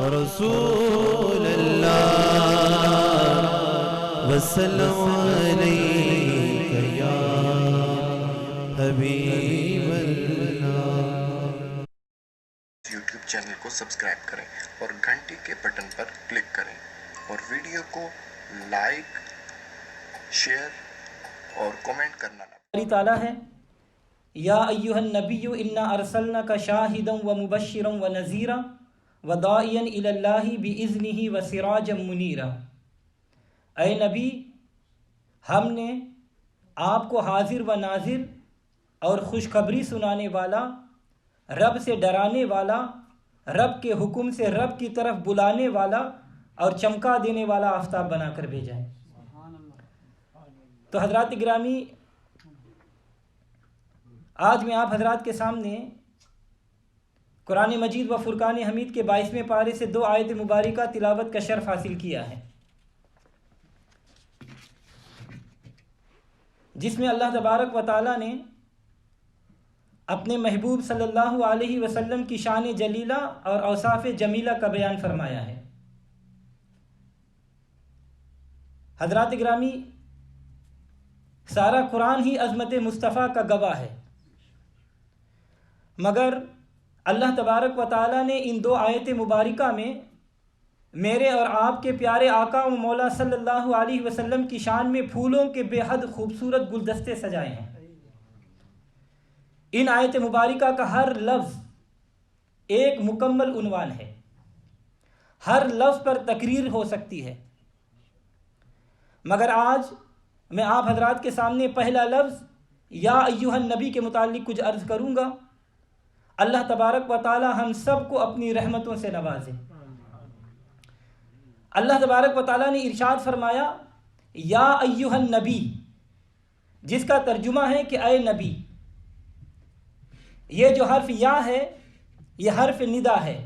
رسول اللہ وسلم علیک یا حبیب اللہ۔ یوٹیوب چینل کو سبسکرائب کریں اور گھنٹی کے بٹن پر کلک کریں اور ویڈیو کو لائک، شیئر اور کمنٹ کرنا نہ اللہ تعالیٰ ہے یا ایھا النبی انا ارسلناک شاہدا ومبشرا ونذیرا وداعیا الی اللہ باذنہ وسراجا منیرا۔ اے نبی، ہم نے آپ کو حاضر و ناظر اور خوشخبری سنانے والا، رب سے ڈرانے والا، رب کے حکم سے رب کی طرف بلانے والا اور چمکا دینے والا آفتاب بنا کر بھیجا ہے۔ تو حضرات گرامی، آج میں آپ حضرات کے سامنے قرآن مجید و فرقان حمید کے 22ویں پارے سے 2 آیت مبارکہ تلاوت کا شرف حاصل کیا ہے، جس میں اللہ تبارک و تعالیٰ نے اپنے محبوب صلی اللہ علیہ وسلم کی شان جلیلہ اور اوصاف جمیلہ کا بیان فرمایا ہے۔ حضرات گرامی، سارا قرآن ہی عظمت مصطفیٰ کا گواہ ہے، مگر اللہ تبارک و تعالیٰ نے ان 2 آیت مبارکہ میں میرے اور آپ کے پیارے آقا و مولا صلی اللہ علیہ وسلم کی شان میں پھولوں کے بے حد خوبصورت گلدستے سجائے ہیں۔ ان آیت مبارکہ کا ہر لفظ ایک مکمل عنوان ہے، ہر لفظ پر تقریر ہو سکتی ہے، مگر آج میں آپ حضرات کے سامنے پہلا لفظ یا ایھا النبی کے متعلق کچھ عرض کروں گا۔ اللہ تبارک و تعالی ہم سب کو اپنی رحمتوں سے نوازے۔ اللہ تبارک و تعالی نے ارشاد فرمایا یا ایھا النبی، جس کا ترجمہ ہے کہ اے نبی۔ یہ جو حرف یا ہے یہ حرف ندا ہے۔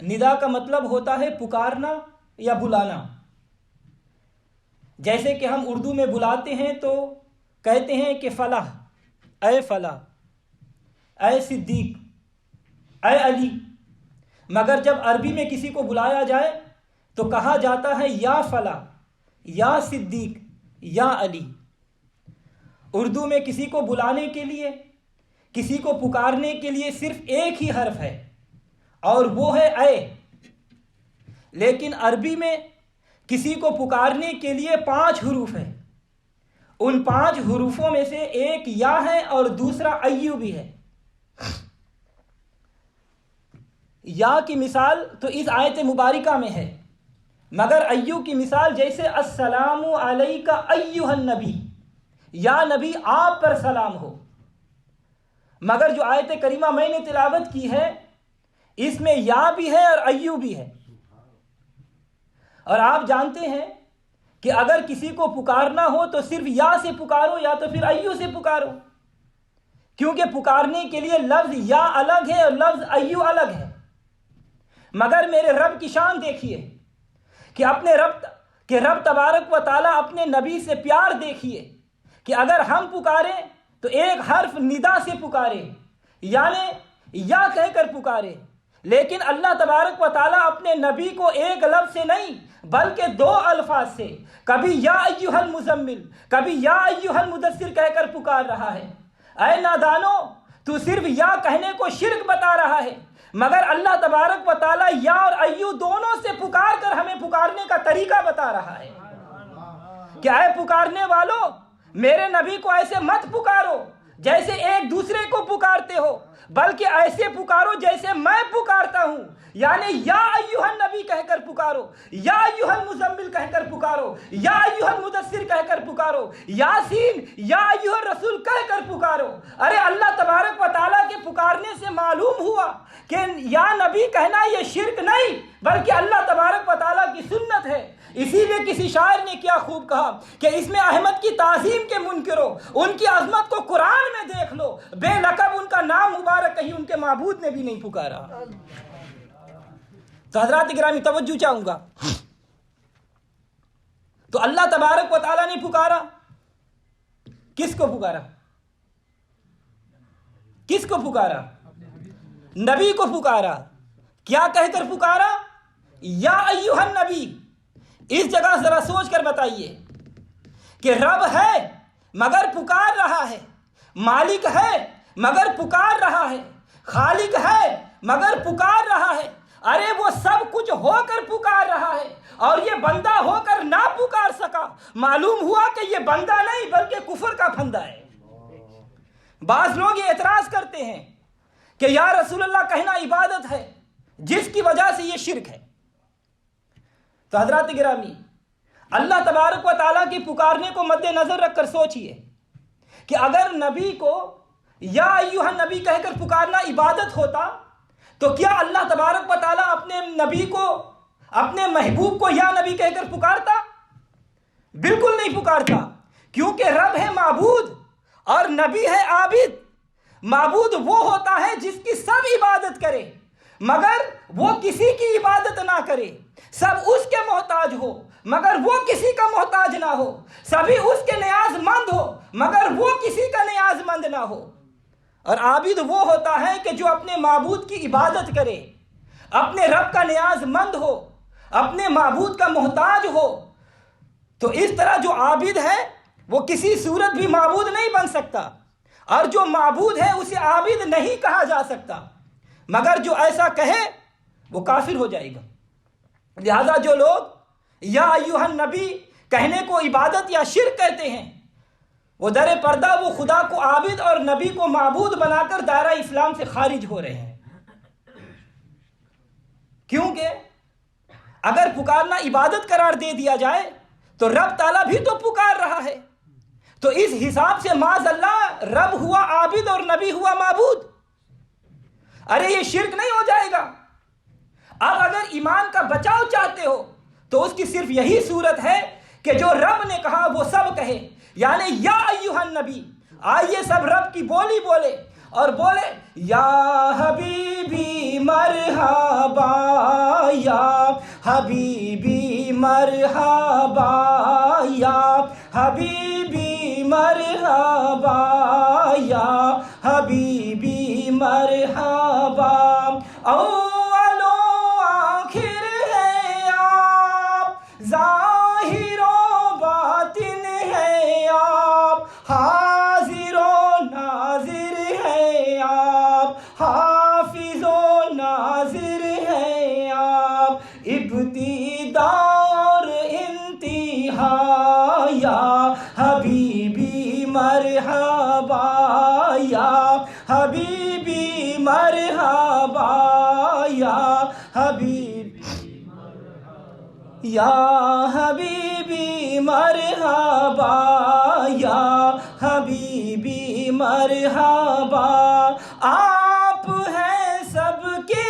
ندا کا مطلب ہوتا ہے پکارنا یا بلانا۔ جیسے کہ ہم اردو میں بلاتے ہیں تو کہتے ہیں کہ فلاں، اے فلاں، اے صدیق، اے علی، مگر جب عربی میں کسی کو بلایا جائے تو کہا جاتا ہے یا فلاں، یا صدیق، یا علی۔ اردو میں کسی کو بلانے کے لیے، کسی کو پکارنے کے لیے صرف ایک ہی حرف ہے اور وہ ہے اے، لیکن عربی میں کسی کو پکارنے کے لیے 5 حروف ہیں۔ ان 5 حروفوں میں سے ایک یا ہے اور دوسرا ایو بھی ہے۔ یا کی مثال تو اس آیت مبارکہ میں ہے، مگر ایو کی مثال جیسے السلام علیک ایھا النبی، یا نبی آپ پر سلام ہو۔ مگر جو آیت کریمہ میں نے تلاوت کی ہے اس میں یا بھی ہے اور ایو بھی ہے۔ اور آپ جانتے ہیں کہ اگر کسی کو پکارنا ہو تو صرف یا سے پکارو یا تو پھر ایو سے پکارو، کیونکہ پکارنے کے لیے لفظ یا الگ ہے اور لفظ ایو الگ ہے۔ مگر میرے رب کی شان دیکھیے کہ اپنے رب تبارک و تعالیٰ اپنے نبی سے پیار دیکھیے کہ اگر ہم پکاریں تو ایک حرف ندا سے پکارے، یعنی یا کہہ کر پکارے، لیکن اللہ تبارک و تعالیٰ اپنے نبی کو ایک لفظ سے نہیں بلکہ 2 الفاظ سے، کبھی یا ایھا المزمل، کبھی یا ایھا المدثر کہہ کر پکار رہا ہے۔ اے نادانو، تو صرف یا کہنے کو شرک بتا رہا ہے، مگر اللہ تبارک و تعالیٰ یا اور ایو دونوں سے پکار کر ہمیں پکارنے کا طریقہ بتا رہا ہے کہ اے پکارنے والو، میرے نبی کو ایسے مت پکارو جیسے ایک دوسرے کو پکارتے ہو، بلکہ ایسے پکارو جیسے میں پکارتا ہوں، یعنی یا ایھا النبی کہہ کر پکارو، یا ایھا المزمل کہہ کر پکارو، یا ایھا المدثر کہہ کر پکارو، یاسین، یا ایھا الرسول کہہ کر پکارو۔ ارے اللہ تبارک و تعالیٰ کے پکارنے سے معلوم ہوا کہ یا نبی کہنا یہ شرک نہیں بلکہ اللہ تبارک و تعالیٰ کی سنت ہے۔ اسی لیے کسی شاعر نے کیا خوب کہا کہ اس میں احمد کی تعظیم کے منکرو، ان کی عظمت کو قرآن میں دیکھ لو، بے لقب ان کا نام مبارک کہیں ان کے معبود نے بھی نہیں پکارا۔ تو حضرات گرامی توجہ چاہوں گا، تو اللہ تبارک و تعالیٰ نے پکارا، کس کو پکارا؟ کس کو پکارا؟ نبی کو پکارا۔ کیا کہہ کر پکارا؟ یا ایھا النبی۔ اس جگہ ذرا سوچ کر بتائیے کہ رب ہے مگر پکار رہا ہے، مالک ہے مگر پکار رہا ہے، خالق ہے مگر پکار رہا ہے۔ ارے وہ سب کچھ ہو کر پکار رہا ہے اور یہ بندہ ہو کر نہ پکار سکا، معلوم ہوا کہ یہ بندہ نہیں بلکہ کفر کا پھندا ہے۔ بعض لوگ یہ اعتراض کرتے ہیں کہ یا رسول اللہ کہنا عبادت ہے، جس کی وجہ سے یہ شرک ہے۔ تو حضرات گرامی، اللہ تبارک و تعالیٰ کی پکارنے کو مد نظر رکھ کر سوچئے کہ اگر نبی کو یا ایھا النبی کہہ کر پکارنا عبادت ہوتا تو کیا اللہ تبارک و تعالیٰ اپنے نبی کو، اپنے محبوب کو یا نبی کہہ کر پکارتا؟ بالکل نہیں پکارتا، کیونکہ رب ہے معبود اور نبی ہے عابد۔ معبود وہ ہوتا ہے جس کی سب عبادت کرے مگر وہ کسی کی عبادت نہ کرے، سب اس کے محتاج ہو مگر وہ کسی کا محتاج نہ ہو، سبھی اس کے نیاز مند ہو مگر وہ کسی کا نیاز مند نہ ہو۔ اور عابد وہ ہوتا ہے کہ جو اپنے معبود کی عبادت کرے، اپنے رب کا نیاز مند ہو، اپنے معبود کا محتاج ہو۔ تو اس طرح جو عابد ہے وہ کسی صورت بھی معبود نہیں بن سکتا، اور جو معبود ہے اسے عابد نہیں کہا جا سکتا، مگر جو ایسا کہے وہ کافر ہو جائے گا۔ لہذا جو لوگ یا ایھا النبی کہنے کو عبادت یا شرک کہتے ہیں، وہ در پردہ وہ خدا کو عابد اور نبی کو معبود بنا کر دائرہ اسلام سے خارج ہو رہے ہیں۔ کیونکہ اگر پکارنا عبادت قرار دے دیا جائے تو رب تعالیٰ بھی تو پکار رہا ہے، تو اس حساب سے معاذ اللہ رب ہوا عابد اور نبی ہوا معبود۔ ارے یہ شرک نہیں ہو جائے گا؟ اب اگر ایمان کا بچاؤ چاہتے ہو تو اس کی صرف یہی صورت ہے کہ جو رب نے کہا وہ سب کہے، یعنی یا ایھا النبی۔ آئیے سب رب کی بولی بولے اور بولے یا حبیبی مرحبا، یا حبیبی مرحبا، یا حبیبی مرحبا، یا حبیبی مرحبا۔ اول و آخر ہے آپ، ظاہر و باطن ہے آپ، حاضر و ناظر ہے آپ، حافظ و ناظر ہے آپ، ابتدا اور انتہا، یا حبیبی مرحبا، یا حبیبی مرحبا، یا یا حبیبی مرحبا، یا حبیبی مرحبا۔ آپ ہیں سب کے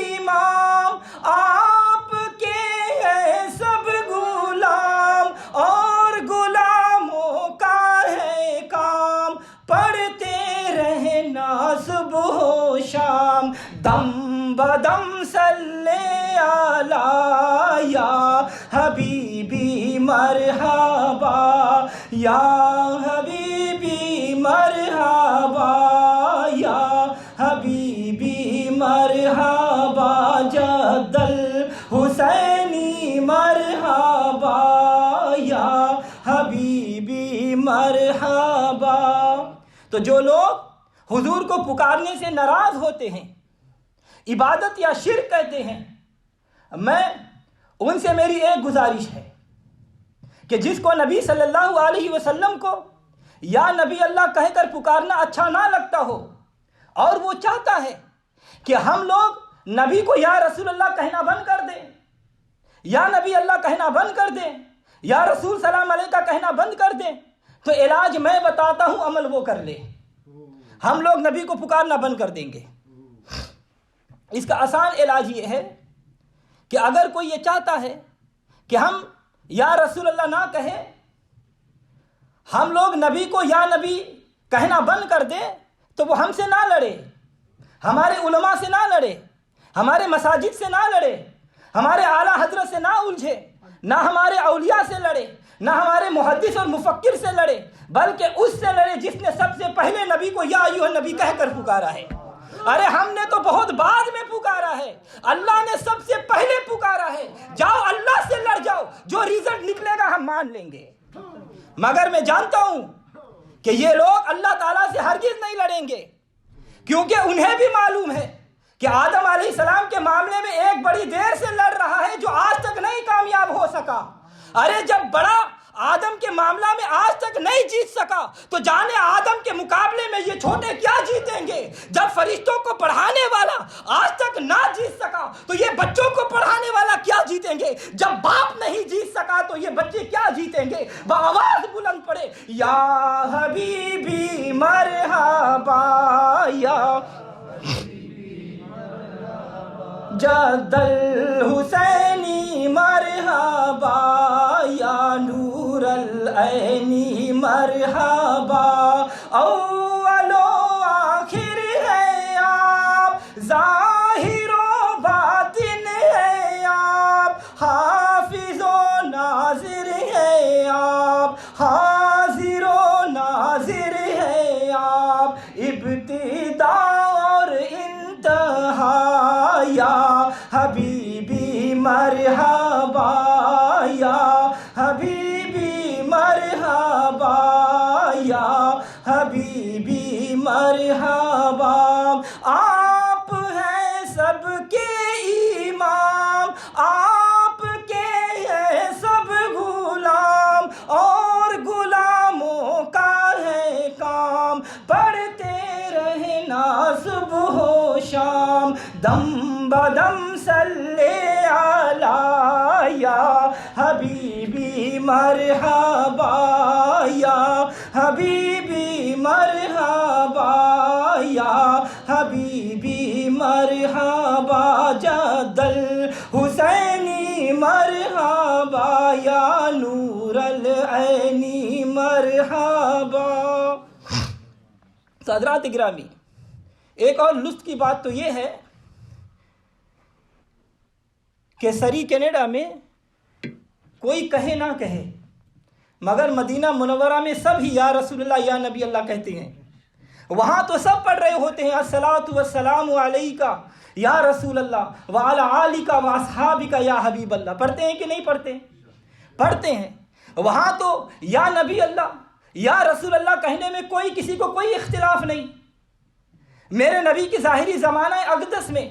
امام، آپ کے ہیں سب غلام، اور غلاموں کا ہے کام پڑھتے رہنا صبح و شام، دم بدم صلی علی یا حبیبی مرحبا، یا حبیبی مرحبا، یا حبیبی مرحبا، جد الحسینی مرحبا، یا حبیبی مرحبا۔ تو جو لوگ حضور کو پکارنے سے ناراض ہوتے ہیں، عبادت یا شرک کہتے ہیں، میں ان سے میری ایک گزارش ہے کہ جس کو نبی صلی اللہ علیہ وسلم کو یا نبی اللہ کہہ کر پکارنا اچھا نہ لگتا ہو، اور وہ چاہتا ہے کہ ہم لوگ نبی کو یا رسول اللہ کہنا بند کر دیں، یا نبی اللہ کہنا بند کر دیں، یا رسول سلام علیہ کا کہنا بند کر دیں، تو علاج میں بتاتا ہوں، عمل وہ کر لے۔ ہم لوگ نبی کو پکارنا بند کر دیں گے۔ اس کا آسان علاج یہ ہے کہ اگر کوئی یہ چاہتا ہے کہ ہم یا رسول اللہ نہ کہیں، ہم لوگ نبی کو یا نبی کہنا بند کر دیں، تو وہ ہم سے نہ لڑے، ہمارے علماء سے نہ لڑے، ہمارے مساجد سے نہ لڑے، ہمارے اعلیٰ حضرت سے نہ الجھے، نہ ہمارے اولیاء سے لڑے، نہ ہمارے محدث اور مفکر سے لڑے، بلکہ اس سے لڑے جس نے سب سے پہلے نبی کو یا ایھا النبی کہہ کر پکارا ہے۔ ارے ہم نے تو بہت بعد میں پکارا ہے، اللہ نے سب سے پہلے پکارا ہے، جاؤ اللہ سے لڑ جاؤ، جو ریزلٹ نکلے گا ہم مان لیں گے۔ مگر میں جانتا ہوں کہ یہ لوگ اللہ تعالیٰ سے ہرگز نہیں لڑیں گے، کیونکہ انہیں بھی معلوم ہے کہ آدم علیہ السلام کے معاملے میں ایک بڑی دیر سے لڑ رہا ہے جو آج تک نہیں کامیاب ہو سکا۔ ارے جب بڑا آدم کے معاملہ میں آج تک نہیں جیت سکا تو جانے آدم کے مقابلے میں یہ چھوٹے کیا جیتیں گے؟ جب فرشتوں کو پڑھانے والا آج تک نہ جیت سکا تو یہ بچوں کو پڑھانے والا کیا جیتیں گے؟ جب باپ نہیں جیت سکا تو یہ بچے کیا جیتیں گے؟ بآواز بلند پڑے، یا حبیبی مرحبا، یا جد الحسینی مرحبا، یا نور العینی مرحبا، اول و آخر ہے آپ، ظاہر و باطن ہے آپ، حافظ و ناظر ہے آپ، حاضر و ناظر ہے آپ، ابتدا اور انتہا، یا حبیبی مرحبا، یا حبیبی مرحبا، یا حبیبی مرحبا، آپ ہیں سب کے امام، آپ کے ہیں سب غلام، اور غلاموں کا ہے کام پڑھتے رہنا صبح و شام، دم بدم صلی علی، یا حبیبی مرحبا، یا حبیبی مرحبا، یا حبیبی مرحبا، جد الحسینی مرحبا، یا نور العینی مرحبا۔ حضرات گرامی، ایک اور لطف کی بات تو یہ ہے کہ سری کینیڈا میں کوئی کہے نہ کہے مگر مدینہ منورہ میں سب ہی یا رسول اللہ یا نبی اللہ کہتے ہیں۔ وہاں تو سب پڑھ رہے ہوتے ہیں الصلاۃ والسلام علیک یا رسول اللہ وعلی آلک واصحابک یا حبیب اللہ، پڑھتے ہیں کہ نہیں پڑھتے؟ پڑھتے ہیں۔ وہاں تو یا نبی اللہ یا رسول اللہ کہنے میں کوئی کسی کو کوئی اختلاف نہیں۔ میرے نبی کی ظاہری زمانہ اقدس میں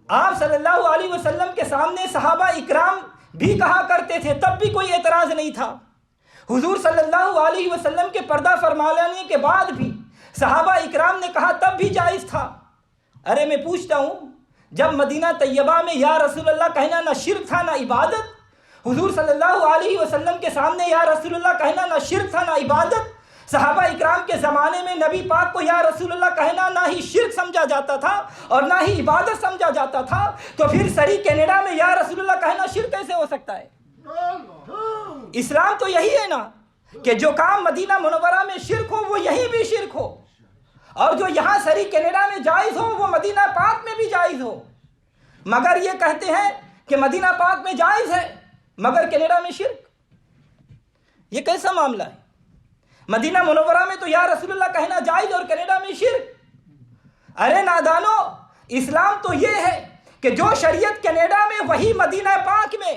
آپ صلی اللہ علیہ وسلم کے سامنے صحابہ اکرام بھی کہا کرتے تھے، تب بھی کوئی اعتراض نہیں تھا۔ حضور صلی اللہ علیہ وسلم کے پردہ فرما لینے کے بعد بھی صحابہ اکرام نے کہا تب بھی جائز تھا۔ ارے میں پوچھتا ہوں، جب مدینہ طیبہ میں یا رسول اللہ کہنا نہ شرک تھا نہ عبادت، حضور صلی اللہ علیہ وسلم کے سامنے یا رسول اللہ کہنا نہ شرک تھا نہ عبادت، صحابہ اکرام کے زمانے میں نبی پاک کو یا رسول اللہ کہنا نہ ہی شرک سمجھا جاتا تھا اور نہ ہی عبادت سمجھا جاتا تھا، تو پھر سری کینیڈا میں یا رسول اللہ کہنا شرک کیسے ہو سکتا ہے؟ اسلام تو یہی ہے نا کہ جو کام مدینہ منورہ میں شرک ہو وہ یہیں بھی شرک ہو، اور جو یہاں سری کینیڈا میں جائز ہو وہ مدینہ پاک میں بھی جائز ہو۔ مگر یہ کہتے ہیں کہ مدینہ پاک میں جائز ہے مگر کینیڈا میں شرک، یہ کیسا معاملہ ہے؟ مدینہ منورہ میں تو یا رسول اللہ کہنا جائز اور کینیڈا میں شرک۔ ارے نادانو، اسلام تو یہ ہے کہ جو شریعت کینیڈا میں وہی مدینہ پاک میں،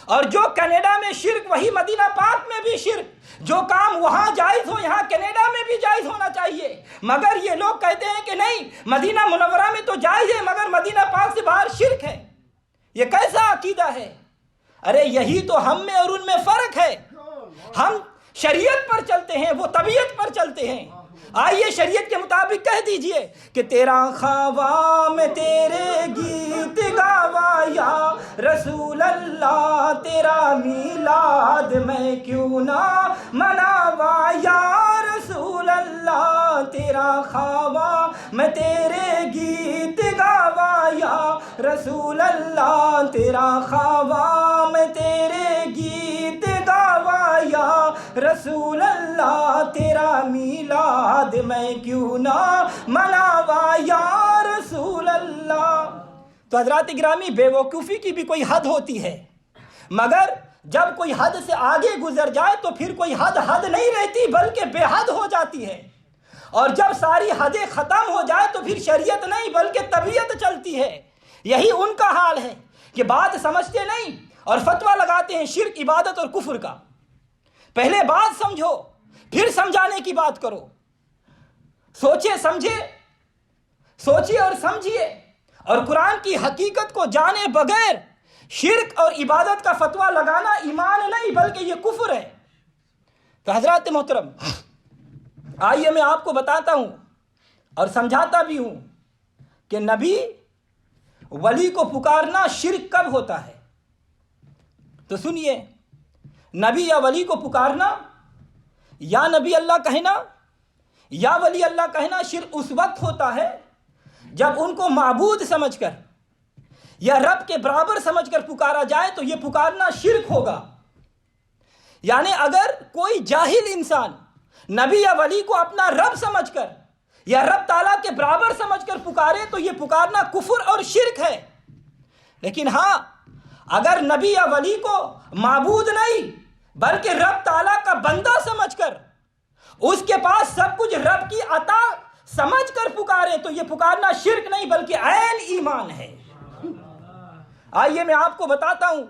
اور جو کینیڈا میں شرک وہی مدینہ پاک میں بھی شرک۔ جو کام وہاں جائز ہو یہاں کینیڈا میں بھی جائز ہونا چاہیے، مگر یہ لوگ کہتے ہیں کہ نہیں مدینہ منورہ میں تو جائز ہے مگر مدینہ پاک سے باہر شرک ہے۔ یہ کیسا عقیدہ ہے؟ ارے یہی تو ہم میں اور ان میں فرق ہے۔ ہم شریعت پر چلتے ہیں، وہ طبیعت پر چلتے ہیں۔ آئیے شریعت کے مطابق کہہ دیجئے کہ تیرا خواہ میں تیرے گیت گاوا یا رسول اللہ، تیرا میلاد میں کیوں نہ مناوا یا رسول اللہ، تیرا خواہ میں تیرے گیت گاوا یا رسول اللہ، تیرا خواہ میں تیرے گیت گاوا یا رسول اللہ، تیرا میلاد میں کیوں نہ مناوا یا رسول اللہ۔ تو حضرات گرامی، بے وقوفی کی بھی کوئی حد ہوتی ہے، مگر جب کوئی حد سے آگے گزر جائے تو پھر کوئی حد نہیں رہتی بلکہ بے حد ہو جاتی ہے۔ اور جب ساری حدیں ختم ہو جائے تو پھر شریعت نہیں بلکہ طبیعت چلتی ہے۔ یہی ان کا حال ہے کہ بات سمجھتے نہیں اور فتویٰ لگاتے ہیں شرک، عبادت اور کفر کا۔ پہلے بات سمجھو پھر سمجھانے کی بات کرو، سوچیے اور سمجھیے، اور قرآن کی حقیقت کو جانے بغیر شرک اور عبادت کا فتویٰ لگانا ایمان نہیں بلکہ یہ کفر ہے۔ تو حضرات محترم، آئیے میں آپ کو بتاتا ہوں اور سمجھاتا بھی ہوں کہ نبی ولی کو پکارنا شرک کب ہوتا ہے۔ تو سنیے، نبی یا ولی کو پکارنا، یا نبی اللہ کہنا یا ولی اللہ کہنا شرک اس وقت ہوتا ہے جب ان کو معبود سمجھ کر یا رب کے برابر سمجھ کر پکارا جائے تو یہ پکارنا شرک ہوگا۔ یعنی اگر کوئی جاہل انسان نبی یا ولی کو اپنا رب سمجھ کر یا رب تعالیٰ کے برابر سمجھ کر پکارے تو یہ پکارنا کفر اور شرک ہے۔ لیکن ہاں، اگر نبی یا ولی کو معبود نہیں بلکہ رب تعالیٰ کا بندہ سمجھ کر اس کے پاس سب کچھ رب کی عطا سمجھ کر پکارے تو یہ پکارنا شرک نہیں بلکہ عین ایمان ہے۔ آئیے میں آپ کو بتاتا ہوں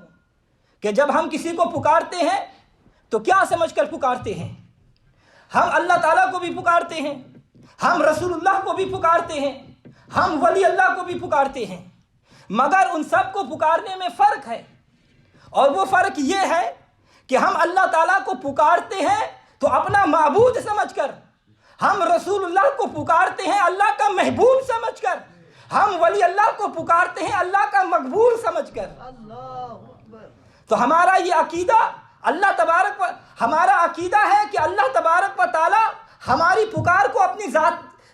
کہ جب ہم کسی کو پکارتے ہیں تو کیا سمجھ کر پکارتے ہیں۔ ہم اللہ تعالیٰ کو بھی پکارتے ہیں، ہم رسول اللہ کو بھی پکارتے ہیں، ہم ولی اللہ کو بھی پکارتے ہیں، مگر ان سب کو پکارنے میں فرق ہے، اور وہ فرق یہ ہے کہ ہم اللہ تعالیٰ کو پکارتے ہیں تو اپنا معبود سمجھ کر، ہم رسول اللہ کو پکارتے ہیں اللہ کا محبوب سمجھ کر، ہم ولی اللہ کو پکارتے ہیں اللہ کا مقبول سمجھ کر۔ تو ہمارا یہ عقیدہ ہمارا عقیدہ ہے کہ اللہ تبارک و تعالی ہماری پکار کو اپنی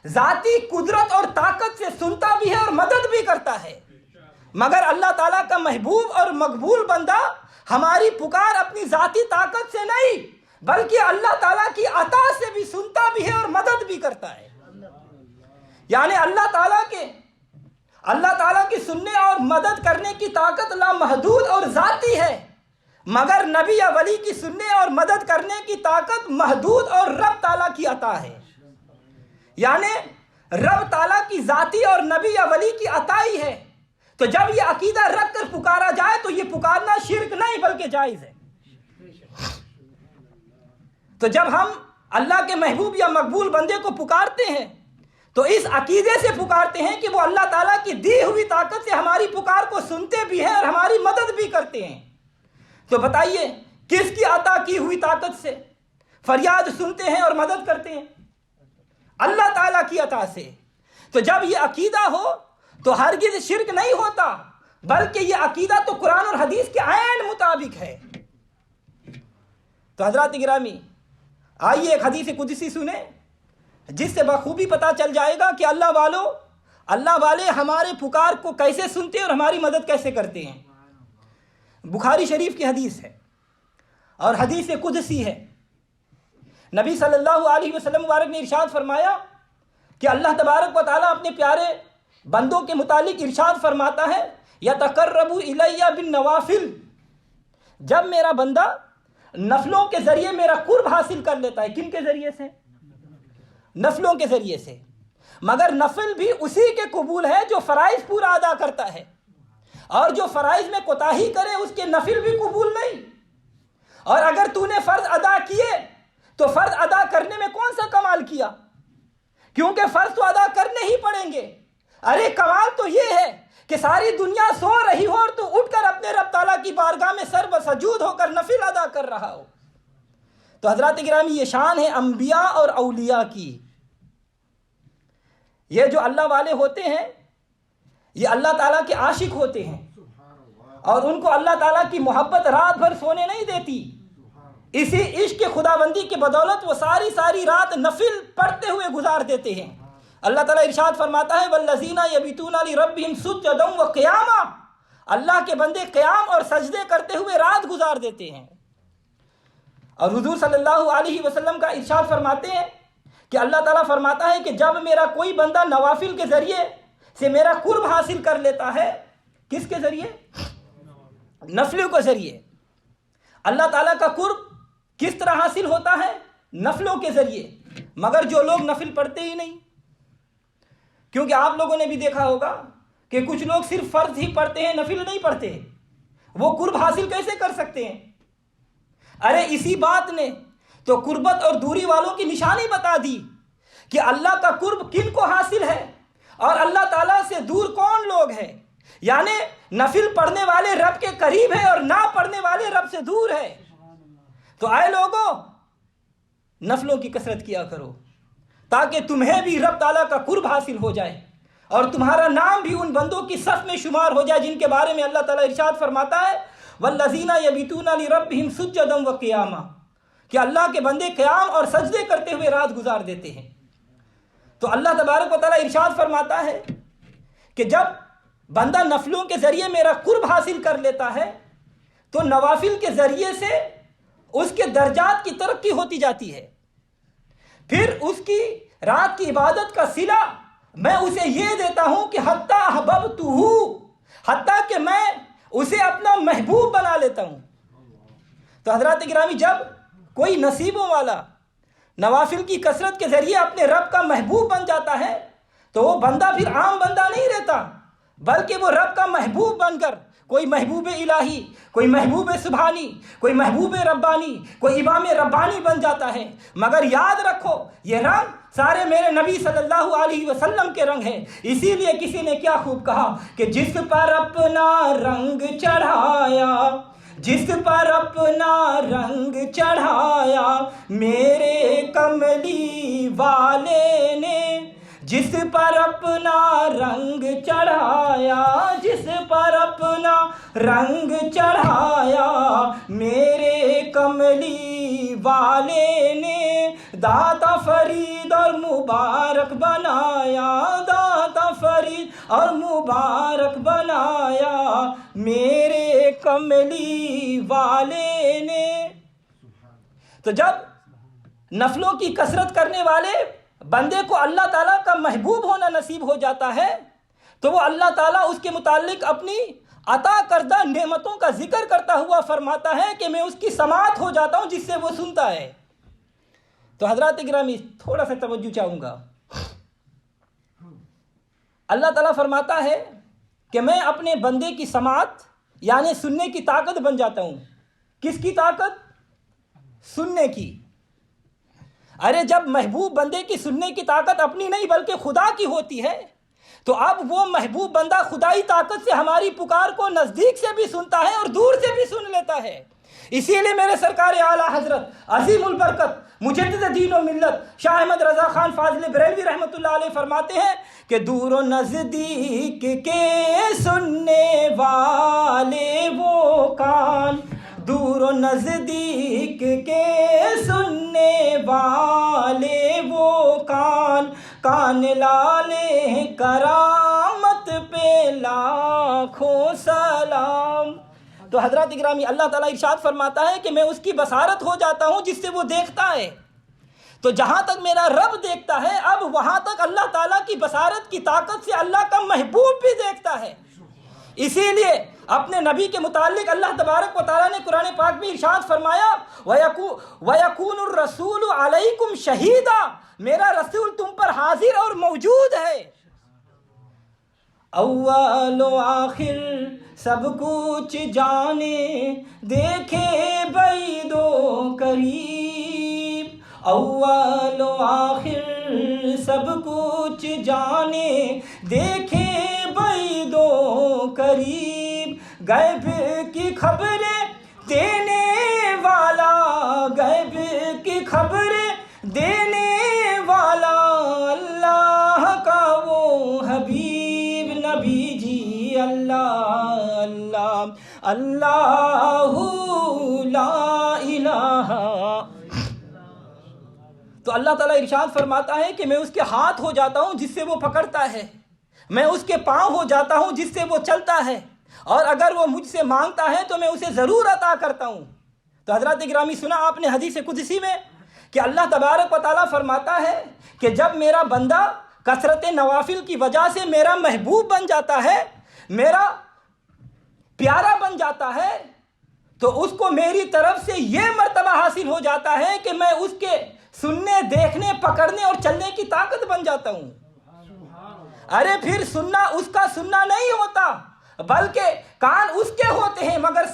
ذاتی قدرت اور طاقت سے سنتا بھی ہے اور مدد بھی کرتا ہے، مگر اللہ تعالیٰ کا محبوب اور مقبول بندہ ہماری پکار اپنی ذاتی طاقت سے نہیں بلکہ اللہ تعالیٰ کی عطا سے بھی سنتا بھی ہے اور مدد بھی کرتا ہے۔ یعنی اللہ تعالیٰ کی سننے اور مدد کرنے کی طاقت لامحدود اور ذاتی ہے، مگر نبی یا ولی کی سننے اور مدد کرنے کی طاقت محدود اور رب تعالیٰ کی عطا ہے۔ یعنی رب تعالیٰ کی ذاتی اور نبی یا ولی کی عطا ہی ہے۔ تو جب یہ عقیدہ رکھ کر پکارا جائے تو یہ پکارنا شرک نہیں بلکہ جائز ہے۔ تو جب ہم اللہ کے محبوب یا مقبول بندے کو پکارتے ہیں تو اس عقیدے سے پکارتے ہیں کہ وہ اللہ تعالیٰ کی دی ہوئی طاقت سے ہماری پکار کو سنتے بھی ہیں اور ہماری مدد بھی کرتے ہیں۔ تو بتائیے کس کی عطا کی ہوئی طاقت سے فریاد سنتے ہیں اور مدد کرتے ہیں؟ اللہ تعالیٰ کی عطا سے۔ تو جب یہ عقیدہ ہو تو ہرگز شرک نہیں ہوتا بلکہ یہ عقیدہ تو قرآن اور حدیث کے عین مطابق ہے۔ تو حضرات گرامی، آئیے ایک حدیث قدسی سنیں جس سے بخوبی پتہ چل جائے گا کہ اللہ والے ہمارے پکار کو کیسے سنتے ہیں اور ہماری مدد کیسے کرتے ہیں۔ بخاری شریف کی حدیث ہے اور حدیث قدسی ہے۔ نبی صلی اللہ علیہ وسلم مبارک نے ارشاد فرمایا کہ اللہ تبارک و تعالیٰ اپنے پیارے بندوں کے متعلق ارشاد فرماتا ہے یتقرب الیہ بالنوافل، جب میرا بندہ نفلوں کے ذریعے میرا قرب حاصل کر لیتا ہے۔ کن کے ذریعے سے؟ نفلوں کے ذریعے سے، مگر نفل بھی اسی کے قبول ہے جو فرائض پورا ادا کرتا ہے، اور جو فرائض میں کوتاہی کرے اس کے نفل بھی قبول نہیں۔ اور اگر تو نے فرض ادا کیے تو فرض ادا کرنے میں کون سا کمال کیا؟ کیونکہ فرض تو ادا کرنے ہی پڑیں گے۔ ارے کمال تو یہ ہے کہ ساری دنیا سو رہی ہو اور تو اٹھ کر اپنے رب تعالیٰ کی بارگاہ میں سر بسجود ہو کر نفل ادا کر رہا ہو۔ تو حضرات گرامی، یہ شان ہے انبیاء اور اولیاء کی۔ یہ جو اللہ والے ہوتے ہیں یہ اللہ تعالیٰ کے عاشق ہوتے ہیں، اور ان کو اللہ تعالیٰ کی محبت رات بھر سونے نہیں دیتی۔ اسی عشق خداوندی کی بدولت وہ ساری رات نفل پڑھتے ہوئے گزار دیتے ہیں۔ اللہ تعالیٰ ارشاد فرماتا ہے والذین یبیتون لربہم سجدا وقیاما، اللہ کے بندے قیام اور سجدے کرتے ہوئے رات گزار دیتے ہیں۔ اور حضور صلی اللہ علیہ وسلم کا ارشاد فرماتے ہیں کہ اللہ تعالیٰ فرماتا ہے کہ جب میرا کوئی بندہ نوافل کے ذریعے سے میرا قرب حاصل کر لیتا ہے، کس کے ذریعے؟ نفلوں کے ذریعے۔ اللہ تعالیٰ کا قرب کس طرح حاصل ہوتا ہے؟ نفلوں کے ذریعے۔ مگر جو لوگ نفل پڑھتے ہی نہیں. کیونکہ آپ لوگوں نے بھی دیکھا ہوگا کہ کچھ لوگ صرف فرض ہی پڑھتے ہیں، نفل نہیں پڑھتے. وہ قرب حاصل کیسے کر سکتے ہیں؟ ارے اسی بات نے تو قربت اور دوری والوں کی نشانی بتا دی کہ اللہ کا قرب کن کو حاصل ہے اور اللہ تعالیٰ سے دور کون لوگ ہیں. یعنی نفل پڑھنے والے رب کے قریب ہے اور نہ پڑھنے والے رب سے دور ہے. تو آئے لوگوں، نفلوں کی کثرت کیا کرو تاکہ تمہیں بھی رب تعالیٰ کا قرب حاصل ہو جائے اور تمہارا نام بھی ان بندوں کی صف میں شمار ہو جائے جن کے بارے میں اللہ تعالیٰ ارشاد فرماتا ہے وَالَّذِينَ يَبِيتُونَ لِرَبِّهِمْ سُجَّدًا وَقِيَامًا، کہ اللہ کے بندے قیام اور سجدے کرتے ہوئے رات گزار دیتے ہیں. تو اللہ تبارک و تعالیٰ ارشاد فرماتا ہے کہ جب بندہ نفلوں کے ذریعے میرا قرب حاصل کر لیتا ہے تو نوافل کے ذریعے سے اس کے درجات کی ترقی ہوتی جاتی ہے. پھر اس کی رات کی عبادت کا صلہ میں اسے یہ دیتا ہوں کہ حتیٰ احببتہ، حتیٰ کہ میں اسے اپنا محبوب بنا لیتا ہوں. تو حضرات گرامی، جب کوئی نصیبوں والا نوافل کی کثرت کے ذریعے اپنے رب کا محبوب بن جاتا ہے تو وہ بندہ پھر عام بندہ نہیں رہتا، بلکہ وہ رب کا محبوب بن کر کوئی محبوب الہی، کوئی محبوب سبحانی، کوئی محبوب ربانی، کوئی امام ربانی بن جاتا ہے. مگر یاد رکھو یہ رنگ سارے میرے نبی صلی اللہ علیہ وسلم کے رنگ ہیں. اسی لیے کسی نے کیا خوب کہا کہ جس پر اپنا رنگ چڑھایا، جس پر اپنا رنگ چڑھایا میرے کملی والے نے، جس پر اپنا رنگ چڑھایا، جس پر اپنا رنگ چڑھایا میرے کملی والے نے، داتا فرید اور مبارک بنایا، داتا فرید اور مبارک بنایا میرے کملی والے نے. تو جب نفلوں کی کثرت کرنے والے بندے کو اللہ تعالیٰ کا محبوب ہونا نصیب ہو جاتا ہے تو وہ اللہ تعالیٰ اس کے متعلق اپنی عطا کردہ نعمتوں کا ذکر کرتا ہوا فرماتا ہے کہ میں اس کی سماعت ہو جاتا ہوں جس سے وہ سنتا ہے. تو حضرات گرامی تھوڑا سا توجہ چاہوں گا. اللہ تعالیٰ فرماتا ہے کہ میں اپنے بندے کی سماعت یعنی سننے کی طاقت بن جاتا ہوں. کس کی طاقت؟ سننے کی. ارے جب محبوب بندے کی سننے کی طاقت اپنی نہیں بلکہ خدا کی ہوتی ہے تو اب وہ محبوب بندہ خدائی طاقت سے ہماری پکار کو نزدیک سے بھی سنتا ہے اور دور سے بھی سن لیتا ہے. اسی لیے میرے سرکار اعلیٰ حضرت عظیم البرکت مجدد دین و ملت شاہ احمد رضا خان فاضل بریلوی رحمۃ اللہ علیہ فرماتے ہیں کہ دور و نزدیک کے سننے والے وہ کان، دور و نزدیک کے سننے والے وہ کان، کان لالے کرامت پہ لاکھوں سلام. تو حضرات گرامی اللہ تعالیٰ ارشاد فرماتا ہے کہ میں اس کی بصارت ہو جاتا ہوں جس سے وہ دیکھتا ہے. تو جہاں تک میرا رب دیکھتا ہے اب وہاں تک اللہ تعالیٰ کی بصارت کی طاقت سے اللہ کا محبوب بھی دیکھتا ہے. اسی لیے اپنے نبی کے متعلق اللہ تبارک و تعالیٰ نے قرآن پاک میں ارشاد فرمایا وَيَكُونُ الرَّسُولُ عَلَيْكُمْ شَهِيدًا، میرا رسول تم پر حاضر اور موجود ہے. اول و آخر سب کچھ جانے دیکھے بعید و قریب، اول و آخر سب کچھ جانے دیکھے بعید و قریب، غیب کی خبریں دینے والا، غیب کی خبریں دینے والا اللہ کا وہ حبیب نبی جی، اللہ اللہ اللہ لا الہ. تو اللہ تعالیٰ ارشاد فرماتا ہے کہ میں اس کے ہاتھ ہو جاتا ہوں جس سے وہ پکڑتا ہے، میں اس کے پاؤں ہو جاتا ہوں جس سے وہ چلتا ہے، اور اگر وہ مجھ سے مانگتا ہے تو میں اسے ضرور عطا کرتا ہوں. تو حضرات گرامی سنا آپ نے حدیث قدسی میں کہ اللہ تبارک و تعالیٰ فرماتا ہے کہ جب میرا بندہ کثرت نوافل کی وجہ سے میرا محبوب بن جاتا ہے، میرا پیارا بن جاتا ہے، تو اس کو میری طرف سے یہ مرتبہ حاصل ہو جاتا ہے کہ میں اس کے سننے، دیکھنے، پکڑنے اور چلنے کی طاقت بن جاتا ہوں۔ ارے پھر سننا اس کا سننا نہیں ہوتا، بلکہ کان اس کے ہوتے ہیں، مگر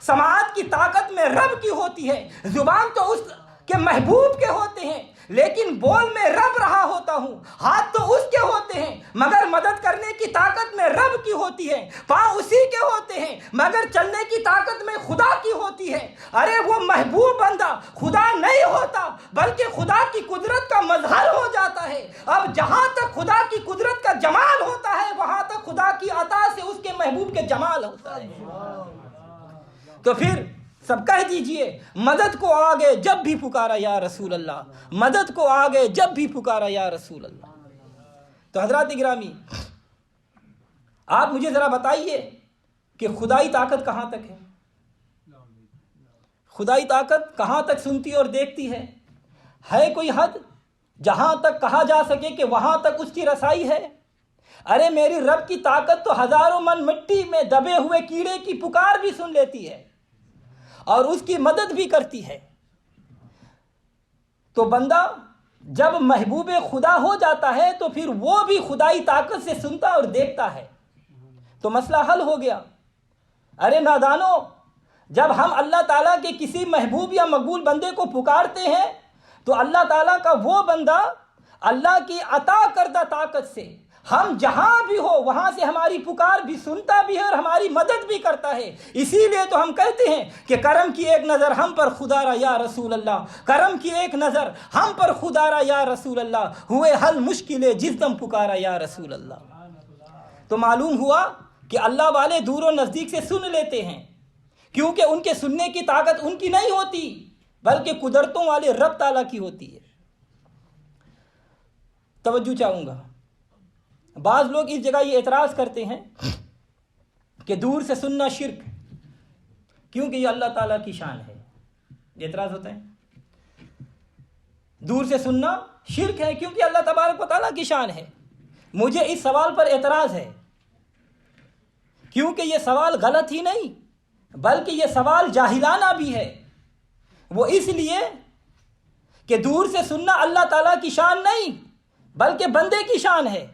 سماعت کی طاقت میں رب کی ہوتی ہے۔ زبان تو اس کے محبوب کے ہوتے ہیں، لیکن بول میں رب رہا ہوتا ہوں۔ ہاتھ تو اس کے ہوتے ہیں، مگر مدد کرنے کی طاقت میں رب کی ہوتی ہے۔ پاؤں اسی کے ہوتے ہیں، مگر چلنے کی طاقت میں خدا کی ہوتی ہے۔ ارے وہ محبوب بندہ خدا نہیں ہوتا، بلکہ خدا کی قدرت کا مظہر ہو جاتا ہے۔ اب جہاں تک خدا کی قدرت کا جمال ہوتا ہے، وہاں تک خدا کی عطا سے اس کے محبوب کے جمال ہوتا ہے۔ تو پھر سب کہہ دیجئے، مدد کو آگے جب بھی پکارا یا رسول اللہ، مدد کو آگے جب بھی پکارا یا رسول اللہ۔ تو حضرات گرامی، آپ مجھے ذرا بتائیے کہ خدائی طاقت کہاں تک ہے؟ خدائی طاقت کہاں تک سنتی اور دیکھتی ہے؟ ہے کوئی حد جہاں تک کہا جا سکے کہ وہاں تک اس کی رسائی ہے؟ ارے میری رب کی طاقت تو ہزاروں من مٹی میں دبے ہوئے کیڑے کی پکار بھی سن لیتی ہے اور اس کی مدد بھی کرتی ہے۔ تو بندہ جب محبوب خدا ہو جاتا ہے تو پھر وہ بھی خدائی طاقت سے سنتا اور دیکھتا ہے، تو مسئلہ حل ہو گیا۔ ارے نادانو، جب ہم اللہ تعالیٰ کے کسی محبوب یا مقبول بندے کو پکارتے ہیں تو اللہ تعالیٰ کا وہ بندہ اللہ کی عطا کردہ طاقت سے ہم جہاں بھی ہو وہاں سے ہماری پکار بھی سنتا بھی ہے اور ہماری مدد بھی کرتا ہے۔ اسی لیے تو ہم کہتے ہیں کہ کرم کی ایک نظر ہم پر خدا را یا رسول اللہ، کرم کی ایک نظر ہم پر خدا را یا رسول اللہ، ہوئے حل مشکلیں جس دم پکارا یا رسول اللہ۔ تو معلوم ہوا کہ اللہ والے دور و نزدیک سے سن لیتے ہیں، کیونکہ ان کے سننے کی طاقت ان کی نہیں ہوتی، بلکہ قدرتوں والے رب تعالیٰ کی ہوتی ہے۔ توجہ چاہوں گا، بعض لوگ اس جگہ یہ اعتراض کرتے ہیں کہ دور سے سننا شرک، کیونکہ یہ اللہ تعالیٰ کی شان ہے۔ یہ اعتراض ہوتا ہے، دور سے سننا شرک ہے کیونکہ اللہ تبارک و تعالیٰ کی شان ہے۔ مجھے اس سوال پر اعتراض ہے، کیونکہ یہ سوال غلط ہی نہیں بلکہ یہ سوال جاہلانہ بھی ہے۔ وہ اس لیے کہ دور سے سننا اللہ تعالیٰ کی شان نہیں بلکہ بندے کی شان ہے،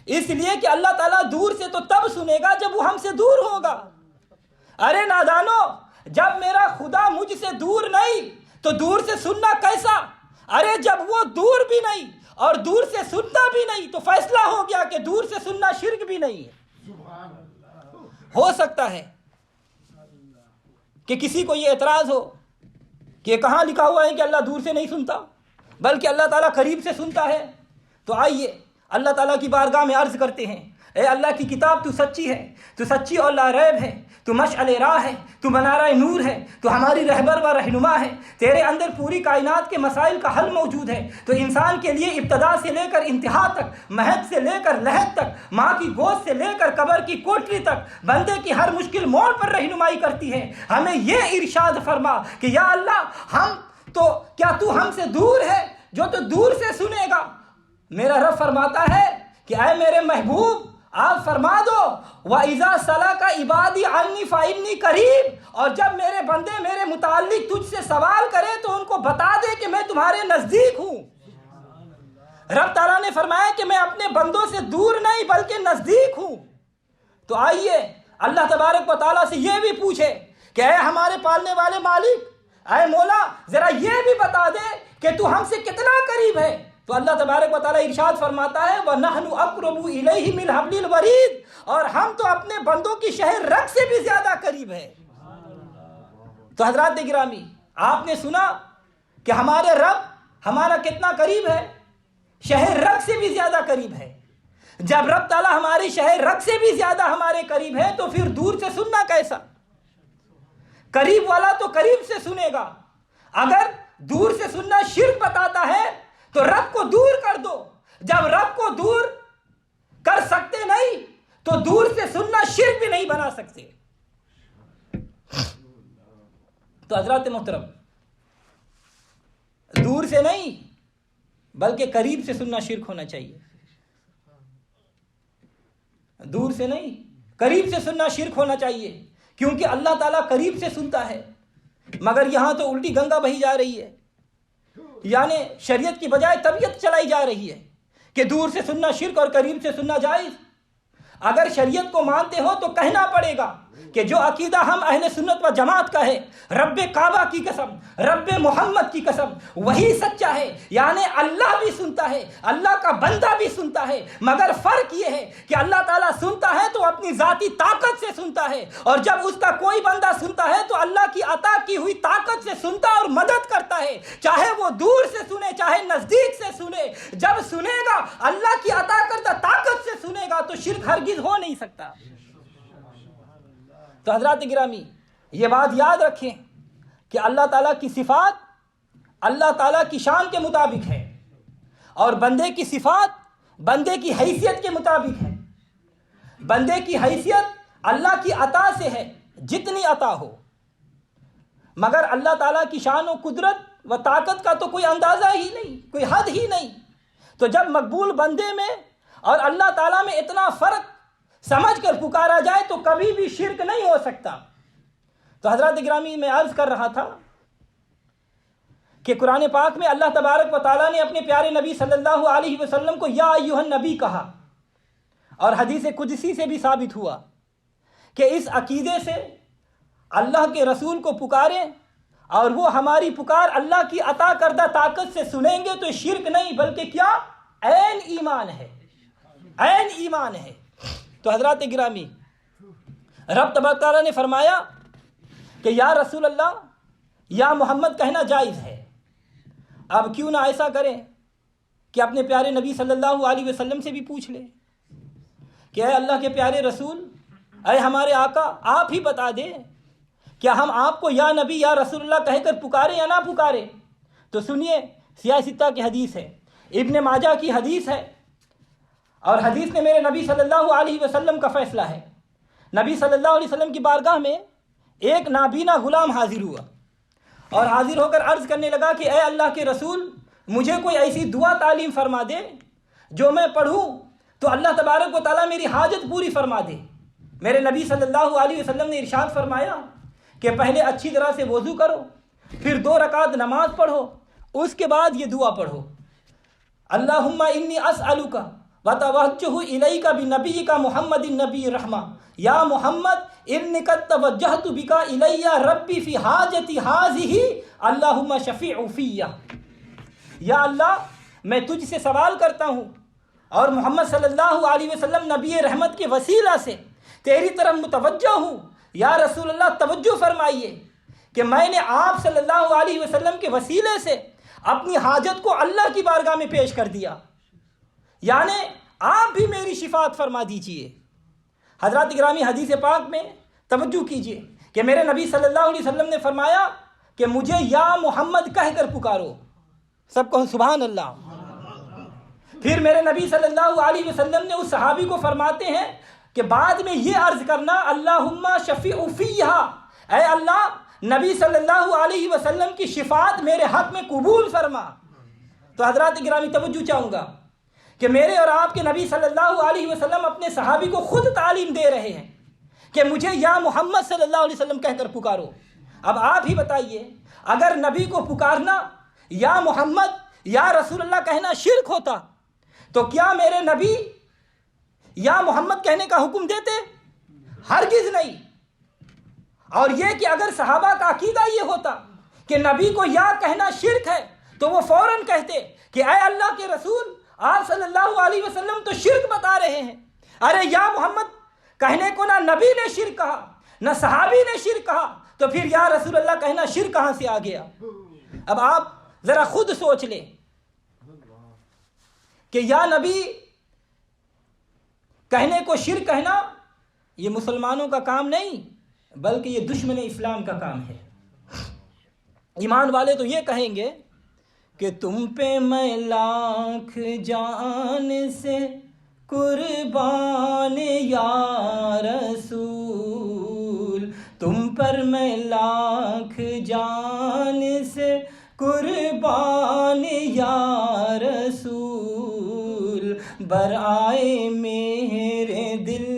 اس لیے کہ اللہ تعالیٰ دور سے تو تب سنے گا جب وہ ہم سے دور ہوگا۔ ارے نادانو، جب میرا خدا مجھ سے دور نہیں تو دور سے سننا کیسا؟ ارے جب وہ دور بھی نہیں اور دور سے سنتا بھی نہیں تو فیصلہ ہو گیا کہ دور سے سننا شرک بھی نہیں ہے۔ ہو سکتا ہے کہ کسی کو یہ اعتراض ہو کہ کہاں لکھا ہوا ہے کہ اللہ دور سے نہیں سنتا بلکہ اللہ تعالیٰ قریب سے سنتا ہے۔ تو آئیے اللہ تعالیٰ کی بارگاہ میں عرض کرتے ہیں، اے اللہ کی کتاب تو سچی ہے، تو سچی اور لا ریب ہے، تو مشعل راہ ہے، تو منارہ نور ہے، تو ہماری رہبر و رہنما ہے۔ تیرے اندر پوری کائنات کے مسائل کا حل موجود ہے، تو انسان کے لیے ابتدا سے لے کر انتہا تک، مہد سے لے کر لحد تک، ماں کی گود سے لے کر قبر کی کوٹری تک بندے کی ہر مشکل موڑ پر رہنمائی کرتی ہے۔ ہمیں یہ ارشاد فرما کہ یا اللہ کیا تو ہم سے دور ہے جو تو دور سے سنے گا؟ میرا رب فرماتا ہے کہ اے میرے محبوب، آپ فرما دو وَإِذَا سَأَلَكَ عِبَادِي عَنِّي فَإِنِّي قَرِيبٌ، اور جب میرے بندے میرے متعلق تجھ سے سوال کرے تو ان کو بتا دے کہ میں تمہارے نزدیک ہوں۔ رب تعالیٰ نے فرمایا کہ میں اپنے بندوں سے دور نہیں بلکہ نزدیک ہوں۔ تو آئیے اللہ تبارک و تعالیٰ سے یہ بھی پوچھے کہ اے ہمارے پالنے والے مالک، اے مولا، ذرا یہ بھی بتا دے کہ تو ہم سے کتنا قریب ہے۔ تو اللہ تبارک و تعالیٰ ارشاد فرماتا ہے وَنَحْنُ أَقْرَبُ إِلَيْهِ مِنْ حَبْلِ الْوَرِيدِ، اور ہم تو اپنے بندوں کی شہر رگ سے بھی زیادہ قریب ہے۔ تو حضرات گرامی، آپ نے سنا کہ ہمارے رب ہمارا کتنا قریب ہے، شہر رگ سے بھی زیادہ قریب ہے۔ جب رب تعالیٰ ہماری شہر رگ سے بھی زیادہ ہمارے قریب ہے تو پھر دور سے سننا کیسا؟ قریب والا تو قریب سے سنے گا۔ اگر دور سے سننا شرک بتاتا ہے تو رب کو دور کر دو۔ جب رب کو دور کر سکتے نہیں تو دور سے سننا شرک بھی نہیں بنا سکتے۔ تو حضرات محترم، دور سے نہیں بلکہ قریب سے سننا شرک ہونا چاہیے۔ دور سے نہیں قریب سے سننا شرک ہونا چاہیے، کیونکہ اللہ تعالیٰ قریب سے سنتا ہے، مگر یہاں تو الٹی گنگا بہی جا رہی ہے۔ یعنی شریعت کی بجائے طبیعت چلائی جا رہی ہے کہ دور سے سننا شرک اور قریب سے سننا جائز۔ اگر شریعت کو مانتے ہو تو کہنا پڑے گا کہ جو عقیدہ ہم اہل سنت و جماعت کا ہے، رب کعبہ کی قسم، رب محمد کی قسم، وہی سچا ہے۔ یعنی اللہ بھی سنتا ہے، اللہ کا بندہ بھی سنتا ہے، مگر فرق یہ ہے کہ اللہ تعالیٰ سنتا ہے تو اپنی ذاتی طاقت سے سنتا ہے، اور جب اس کا کوئی بندہ سنتا ہے تو اللہ کی عطا کی ہوئی طاقت سے سنتا اور مدد کرتا ہے، چاہے وہ دور سے سنے چاہے نزدیک سے سنے۔ جب سنے گا اللہ کی عطا کردہ طاقت سے سنے گا تو شرک ہرگز ہو نہیں سکتا۔ تو حضرات گرامی یہ بات یاد رکھیں کہ اللہ تعالیٰ کی صفات اللہ تعالیٰ کی شان کے مطابق ہے، اور بندے کی صفات بندے کی حیثیت کے مطابق ہے۔ بندے کی حیثیت اللہ کی عطا سے ہے، جتنی عطا ہو، مگر اللہ تعالیٰ کی شان و قدرت و طاقت کا تو کوئی اندازہ ہی نہیں، کوئی حد ہی نہیں۔ تو جب مقبول بندے میں اور اللہ تعالیٰ میں اتنا فرق سمجھ کر پکارا جائے تو کبھی بھی شرک نہیں ہو سکتا۔ تو حضرات گرامی میں عرض کر رہا تھا کہ قرآن پاک میں اللہ تبارک و تعالیٰ نے اپنے پیارے نبی صلی اللہ علیہ وسلم کو یا ایھا النبی کہا، اور حدیث قدسی سے بھی ثابت ہوا کہ اس عقیدے سے اللہ کے رسول کو پکاریں اور وہ ہماری پکار اللہ کی عطا کردہ طاقت سے سنیں گے تو شرک نہیں بلکہ کیا عین ایمان ہے، عین ایمان ہے۔ تو حضرات گرامی رب تبارک تعالیٰ نے فرمایا کہ یا رسول اللہ یا محمد کہنا جائز ہے۔ اب کیوں نہ ایسا کریں کہ اپنے پیارے نبی صلی اللہ علیہ وسلم سے بھی پوچھ لیں کہ اے اللہ کے پیارے رسول، اے ہمارے آقا، آپ ہی بتا دیں کیا ہم آپ کو یا نبی یا رسول اللہ کہہ کر پکاریں یا نہ پکاریں؟ تو سنیے، سیاہ ستہ کی حدیث ہے، ابن ماجہ کی حدیث ہے، اور حدیث میں میرے نبی صلی اللہ علیہ وسلم کا فیصلہ ہے۔ نبی صلی اللہ علیہ وسلم کی بارگاہ میں ایک نابینا غلام حاضر ہوا اور حاضر ہو کر عرض کرنے لگا کہ اے اللہ کے رسول، مجھے کوئی ایسی دعا تعلیم فرما دے جو میں پڑھوں تو اللہ تبارک و تعالیٰ میری حاجت پوری فرما دے۔ میرے نبی صلی اللہ علیہ وسلم نے ارشاد فرمایا کہ پہلے اچھی طرح سے وضو کرو، پھر 2 رکعت نماز پڑھو، اس کے بعد یہ دعا پڑھو، اللہم انی اسألک وتوجہ الیک بنبیک محمد النبی الرحمہ، یا محمد انک توجہت بک الی ربی فی حاجتی ہذہ اللہم شفیع فیہ۔ یا اللہ میں تجھ سے سوال کرتا ہوں اور محمد صلی اللہ علیہ وسلم نبی رحمت کے وسیلہ سے تیری طرف متوجہ ہوں، یا رسول اللہ توجہ فرمائیے کہ میں نے آپ صلی اللہ علیہ وسلم کے وسیلے سے اپنی حاجت کو اللہ کی بارگاہ میں پیش کر دیا، یعنی آپ بھی میری شفاعت فرما دیجئے۔ حضرات گرامی حدیث پاک میں توجہ کیجئے کہ میرے نبی صلی اللہ علیہ وسلم نے فرمایا کہ مجھے یا محمد کہہ کر پکارو، سب کہو سبحان اللہ۔ پھر میرے نبی صلی اللہ علیہ وسلم نے اس صحابی کو فرماتے ہیں کہ بعد میں یہ عرض کرنا اللہم شفیع فیہ، اے اللہ نبی صلی اللہ علیہ وسلم کی شفاعت میرے حق میں قبول فرما۔ تو حضرات گرامی توجہ چاہوں گا کہ میرے اور آپ کے نبی صلی اللہ علیہ وسلم اپنے صحابی کو خود تعلیم دے رہے ہیں کہ مجھے یا محمد صلی اللہ علیہ وسلم کہہ کر پکارو۔ اب آپ ہی بتائیے، اگر نبی کو پکارنا یا محمد یا رسول اللہ کہنا شرک ہوتا تو کیا میرے نبی یا محمد کہنے کا حکم دیتے؟ ہرگز نہیں۔ اور یہ کہ اگر صحابہ کا عقیدہ یہ ہوتا کہ نبی کو یا کہنا شرک ہے تو وہ فوراً کہتے کہ اے اللہ کے رسول، آپ صلی اللہ علیہ وسلم تو شرک بتا رہے ہیں، ارے یا محمد کہنے کو نہ نبی نے شرک کہا نہ صحابی نے شرک کہا، تو پھر یا رسول اللہ کہنا شرک کہاں سے آ گیا؟ اب آپ ذرا خود سوچ لیں کہ یا نبی کہنے کو شرک کہنا یہ مسلمانوں کا کام نہیں بلکہ یہ دشمن اسلام کا کام ہے۔ ایمان والے تو یہ کہیں گے کہ تم پہ میں لاکھ جان سے قربان یا رسول، تم پر میں لاکھ جان سے قربان یا رسول، برائے میرے دل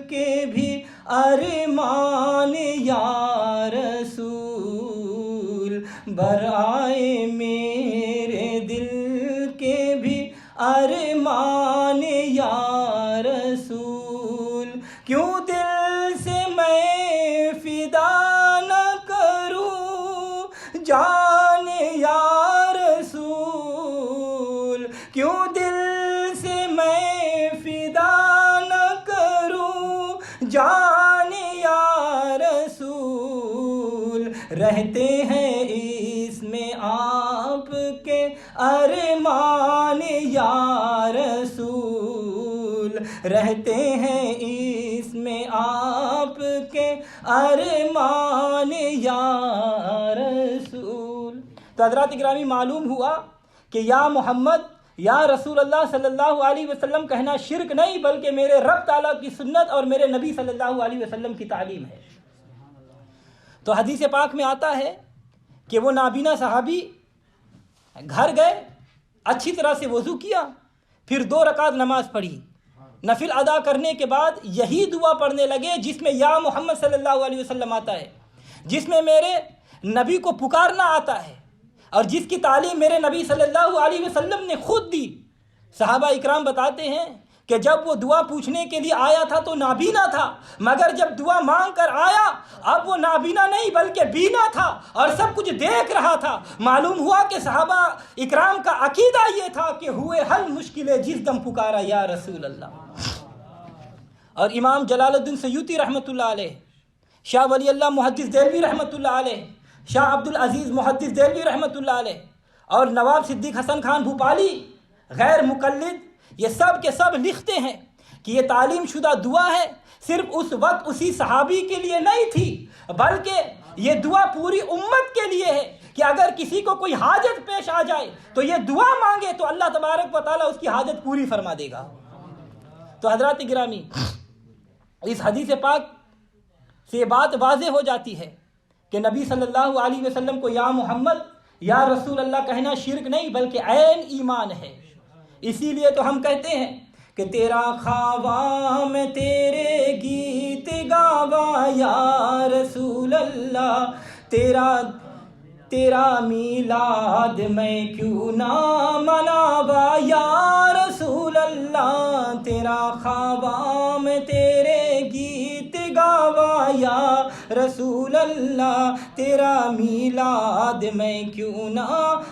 کے بھی ارمان یا رسول، برائے میرے کیوں دل سے میں فدا نہ کروں جان یا رسول، کیوں دل سے میں فدا نہ کروں جان یا رسول، رہتے ہیں اس میں آپ کے ارمان یا رسول، رہتے ہیں اس میں آپ کے ارمان یا رسول۔ تو حضرات گرامی، معلوم ہوا کہ یا محمد، یا رسول اللہ صلی اللہ علیہ وسلم کہنا شرک نہیں، بلکہ میرے رب تعالیٰ کی سنت اور میرے نبی صلی اللہ علیہ وسلم کی تعلیم ہے۔ تو حدیث پاک میں آتا ہے کہ وہ نابینا صحابی گھر گئے، اچھی طرح سے وضو کیا، پھر 2 رکعت نماز پڑھی، نفل ادا کرنے کے بعد یہی دعا پڑھنے لگے جس میں یا محمد صلی اللہ علیہ وسلم آتا ہے، جس میں میرے نبی کو پکارنا آتا ہے، اور جس کی تعلیم میرے نبی صلی اللہ علیہ وسلم نے خود دی۔ صحابہ اکرام بتاتے ہیں کہ جب وہ دعا پوچھنے کے لیے آیا تھا تو نابینا تھا، مگر جب دعا مانگ کر آیا اب وہ نابینا نہیں بلکہ بینا تھا اور سب کچھ دیکھ رہا تھا۔ معلوم ہوا کہ صحابہ اکرام کا عقیدہ یہ تھا کہ ہوئے حل مشکلیں جس دم پکارا یا رسول اللہ۔ اور امام جلال الدین سیوطی رحمۃ اللہ علیہ، شاہ ولی اللہ محدث دہلوی رحمۃ اللہ علیہ، شاہ عبد العزیز محدث دہلوی رحمۃ اللہ علیہ، اور نواب صدیق حسن خان بھوپالی غیر مقلد، یہ سب کے سب لکھتے ہیں کہ یہ تعلیم شدہ دعا ہے، صرف اس وقت اسی صحابی کے لیے نہیں تھی، بلکہ یہ دعا پوری امت کے لیے ہے کہ اگر کسی کو کوئی حاجت پیش آ جائے تو یہ دعا مانگے تو اللہ تبارک و تعالیٰ اس کی حاجت پوری فرما دے گا۔ تو حضرات گرامی، اس حدیث پاک سے یہ بات واضح ہو جاتی ہے کہ نبی صلی اللہ علیہ وسلم کو یا محمد، یا رسول اللہ کہنا شرک نہیں بلکہ عین ایمان ہے۔ اسی لیے تو ہم کہتے ہیں کہ تیرا خواہ میں تیرے گیت گاوا یا رسول اللہ، تیرا میلاد میں کیوں نہ مناوا یا رسول اللہ، تیرا خواہ میں تیرے گیت گاوا یا رسول اللہ، تیرا میلاد میں کیوں نہ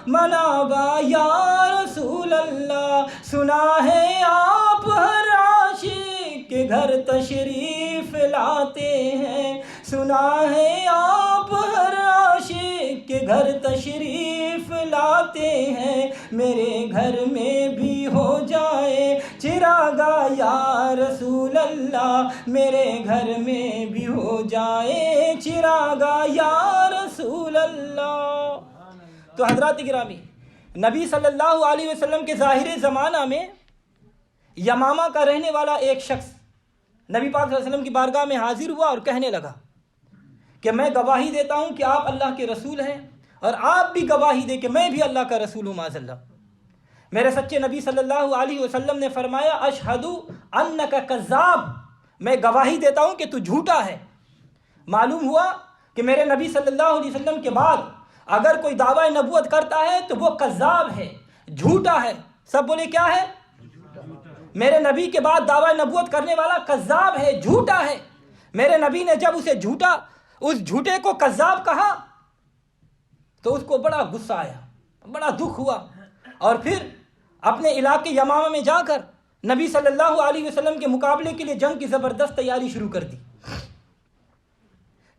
مناوا یا رسول اللہ۔ سنا ہے آپ ہر عاشق کے گھر تشریف لاتے ہیں، سنا ہے آپ ہر عاشق کے گھر تشریف لاتے ہیں، میرے گھر میں بھی ہو جائے چراغا یا رسول اللہ، میرے گھر میں بھی ہو جائے چراغا یا رسول اللہ۔ تو حضرات گرامی، نبی صلی اللہ علیہ وسلم کے ظاہر زمانہ میں یمامہ کا رہنے والا ایک شخص نبی پاک صلی اللہ علیہ وسلم کی بارگاہ میں حاضر ہوا اور کہنے لگا کہ میں گواہی دیتا ہوں کہ آپ اللہ کے رسول ہیں، اور آپ بھی گواہی دے کہ میں بھی اللہ کا رسول ہوں معاذ اللہ۔ میرے سچے نبی صلی اللہ علیہ وسلم نے فرمایا اشہد انک کذاب، میں گواہی دیتا ہوں کہ تو جھوٹا ہے۔ معلوم ہوا کہ میرے نبی صلی اللہ علیہ وسلم کے بعد اگر کوئی دعویٰ نبوت کرتا ہے تو وہ کذاب ہے، جھوٹا ہے۔ سب بولے کیا ہے؟ میرے نبی کے بعد دعویٰ نبوت کرنے والا کذاب ہے، جھوٹا ہے۔ میرے نبی نے جب اسے جھوٹا، اس جھوٹے کو کذاب کہا تو اس کو بڑا غصہ آیا، بڑا دکھ ہوا، اور پھر اپنے علاقے یمامہ میں جا کر نبی صلی اللہ علیہ وسلم کے مقابلے کے لیے جنگ کی زبردست تیاری شروع کر دی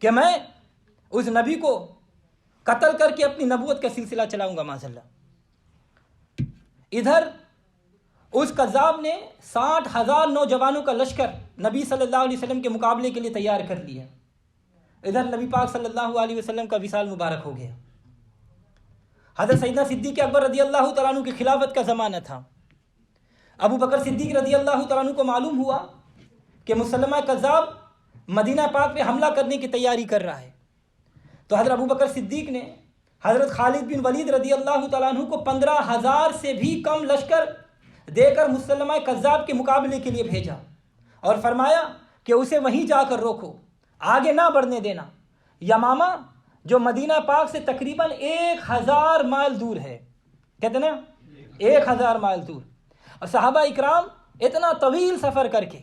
کہ میں اس نبی کو قتل کر کے اپنی نبوت کا سلسلہ چلاؤں گا معاذ اللہ۔ ادھر اس کذاب نے 60,000 نوجوانوں کا لشکر نبی صلی اللہ علیہ وسلم کے مقابلے کے لیے تیار کر لیا۔ ادھر نبی پاک صلی اللہ علیہ وسلم کا وصال مبارک ہو گیا۔ حضرت سیدنا صدیق اکبر رضی اللہ تعالیٰ عنہ کی خلافت کا زمانہ تھا۔ ابو بکر صدیق رضی اللہ تعالیٰ عنہ کو معلوم ہوا کہ مسلمہ کذاب مدینہ پاک پہ حملہ کرنے کی تیاری کر رہا ہے، تو حضرت ابو بکر صدیق نے حضرت خالد بن ولید رضی اللہ تعالیٰ عنہ کو 15,000 سے بھی کم لشکر دے کر مسلمہ کذاب کے مقابلے کے لیے بھیجا، اور فرمایا کہ اسے وہیں جا کر روکو، آگے نہ بڑھنے دینا۔ یمامہ جو مدینہ پاک سے تقریباً 1,000 مائل دور ہے، کہتے نا 1,000 مائل دور، اور صحابہ اکرام اتنا طویل سفر کر کے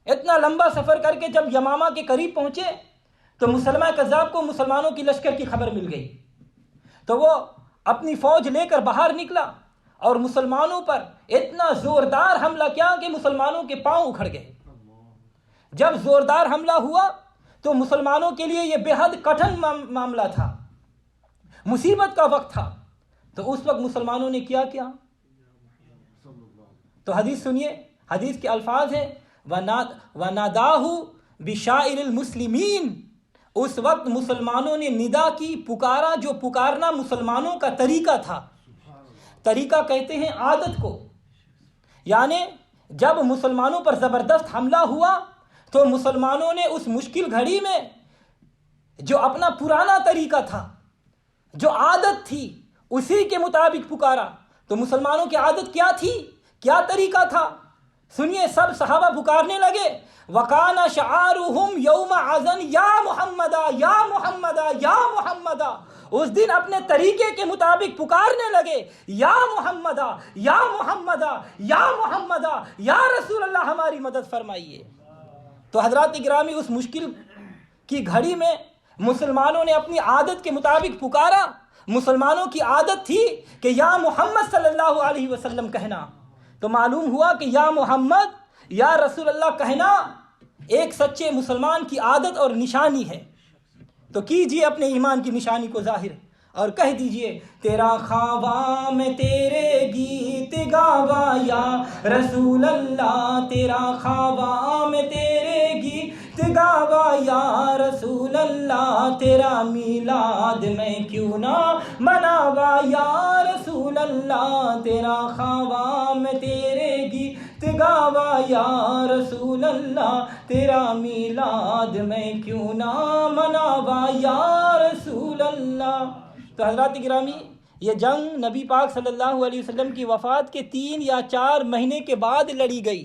اتنا لمبا سفر کر کے جب یمامہ کے قریب پہنچے تو مسلمہ کذاب کو مسلمانوں کی لشکر کی خبر مل گئی، تو وہ اپنی فوج لے کر باہر نکلا اور مسلمانوں پر اتنا زوردار حملہ کیا کہ مسلمانوں کے پاؤں اکھڑ گئے۔ جب زوردار حملہ ہوا تو مسلمانوں کے لیے یہ بے حد کٹھن معاملہ تھا، مصیبت کا وقت تھا۔ تو اس وقت مسلمانوں نے کیا تو حدیث سنیے، حدیث کے الفاظ ہیں وَنَادَاهُ بِشَائِرِ الْمُسْلِمِينَ، اس وقت مسلمانوں نے ندا کی، پکارا، جو پکارنا مسلمانوں کا طریقہ تھا۔ طریقہ کہتے ہیں عادت کو، یعنی جب مسلمانوں پر زبردست حملہ ہوا تو مسلمانوں نے اس مشکل گھڑی میں جو اپنا پرانا طریقہ تھا، جو عادت تھی، اسی کے مطابق پکارا۔ تو مسلمانوں کی عادت کیا تھی، کیا طریقہ تھا؟ سنیے، سب صحابہ پکارنے لگے، وَقَانَ شَعَارُهُمْ يَوْمَ عَزَنْ يَا مُحَمَّدَا يَا مُحَمَّدَا يَا مُحَمَّدَا، اس دن اپنے طریقے کے مطابق پکارنے لگے، یا محمدہ یا محمدہ یا محمدہ، یا رسول اللہ ہماری مدد فرمائیے۔ تو حضرات گرامی، اس مشکل کی گھڑی میں مسلمانوں نے اپنی عادت کے مطابق پکارا۔ مسلمانوں کی عادت تھی کہ یا محمد صلی اللہ علیہ وسلم کہنا، تو معلوم ہوا کہ یا محمد یا رسول اللہ کہنا ایک سچے مسلمان کی عادت اور نشانی ہے۔ تو کیجئے اپنے ایمان کی نشانی کو ظاہر اور کہہ دیجئے، تیرا خواہ میں تیرے گیت گاوا یا رسول اللہ، تیرا خواہ میں تیرے گیت گاوا یا رسول اللہ، تیرا میلاد میں کیوں نہ مناوا یا رسول اللہ، تیرا خواہ میں تیرے گیت گاوا یا رسول اللہ، تیرا میلاد میں کیوں نہ مناوا یا رسول اللہ۔ تو حضرات گرامی، یہ جنگ نبی پاک صلی اللہ علیہ وسلم کی وفات کے 3 یا 4 مہینے کے بعد لڑی گئی،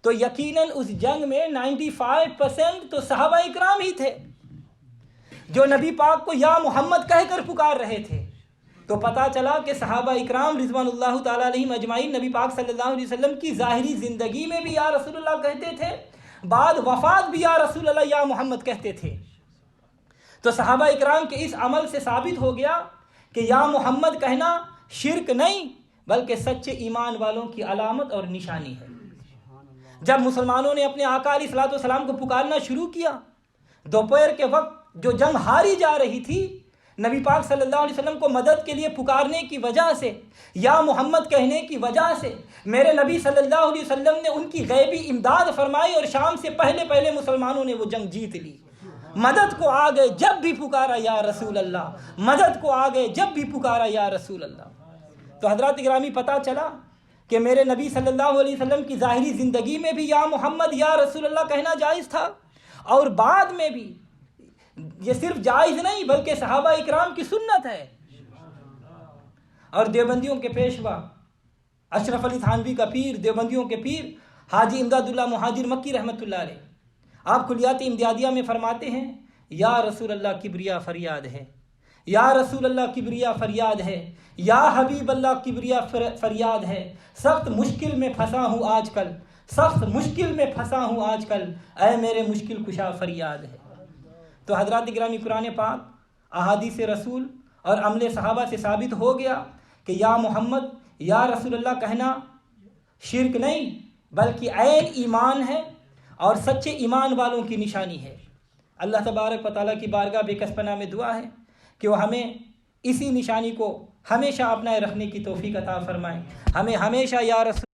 تو یقیناً اس جنگ میں 95% تو صحابہ اکرام ہی تھے جو نبی پاک کو یا محمد کہہ کر پکار رہے تھے۔ تو پتہ چلا کہ صحابہ اکرام رضوان اللہ تعالیٰ علیہم اجمعین نبی پاک صلی اللہ علیہ وسلم کی ظاہری زندگی میں بھی یا رسول اللہ کہتے تھے، بعد وفات بھی یا رسول اللہ یا محمد کہتے تھے۔ تو صحابہ اکرام کے اس عمل سے ثابت ہو گیا کہ یا محمد کہنا شرک نہیں بلکہ سچے ایمان والوں کی علامت اور نشانی ہے۔ جب مسلمانوں نے اپنے آقا علیہ الصلوۃ والسلام کو پکارنا شروع کیا، دوپہر کے وقت جو جنگ ہاری جا رہی تھی، نبی پاک صلی اللہ علیہ وسلم کو مدد کے لیے پکارنے کی وجہ سے، یا محمد کہنے کی وجہ سے میرے نبی صلی اللہ علیہ وسلم نے ان کی غیبی امداد فرمائی اور شام سے پہلے مسلمانوں نے وہ جنگ جیت لی۔ مدد کو آ گئے جب بھی پکارا یا رسول اللہ، مدد کو آ گئے جب بھی پکارا یا رسول اللہ۔ تو حضرات گرامی، پتہ چلا کہ میرے نبی صلی اللہ علیہ وسلم کی ظاہری زندگی میں بھی یا محمد یا رسول اللہ کہنا جائز تھا، اور بعد میں بھی یہ صرف جائز نہیں بلکہ صحابہ اکرام کی سنت ہے۔ اور دیوبندیوں کے پیشوا اشرف علی تھانوی کا پیر، دیوبندیوں کے پیر حاجی امداد اللہ مہاجر مکی رحمۃ اللہ علیہ، آپ کلیات امدادیہ میں فرماتے ہیں، یا رسول اللہ کبریا فریاد ہے، یا رسول اللہ کبریا فریاد ہے، یا حبیب اللہ کبریا فریاد ہے، سخت مشکل میں پھنسا ہوں آج کل، سخت مشکل میں پھنسا ہوں آج کل، اے میرے مشکل کشا فریاد ہے۔ تو حضرات گرامی، قرآن پاک، احادیث رسول اور عمل صحابہ سے ثابت ہو گیا کہ یا محمد یا رسول اللہ کہنا شرک نہیں بلکہ عین ایمان ہے اور سچے ایمان والوں کی نشانی ہے۔ اللہ تبارک و تعالیٰ کی بارگاہ بے کس پناہ میں دعا ہے کہ وہ ہمیں اسی نشانی کو ہمیشہ اپنائے رکھنے کی توفیق عطا فرمائے، ہمیں ہمیشہ یا رسول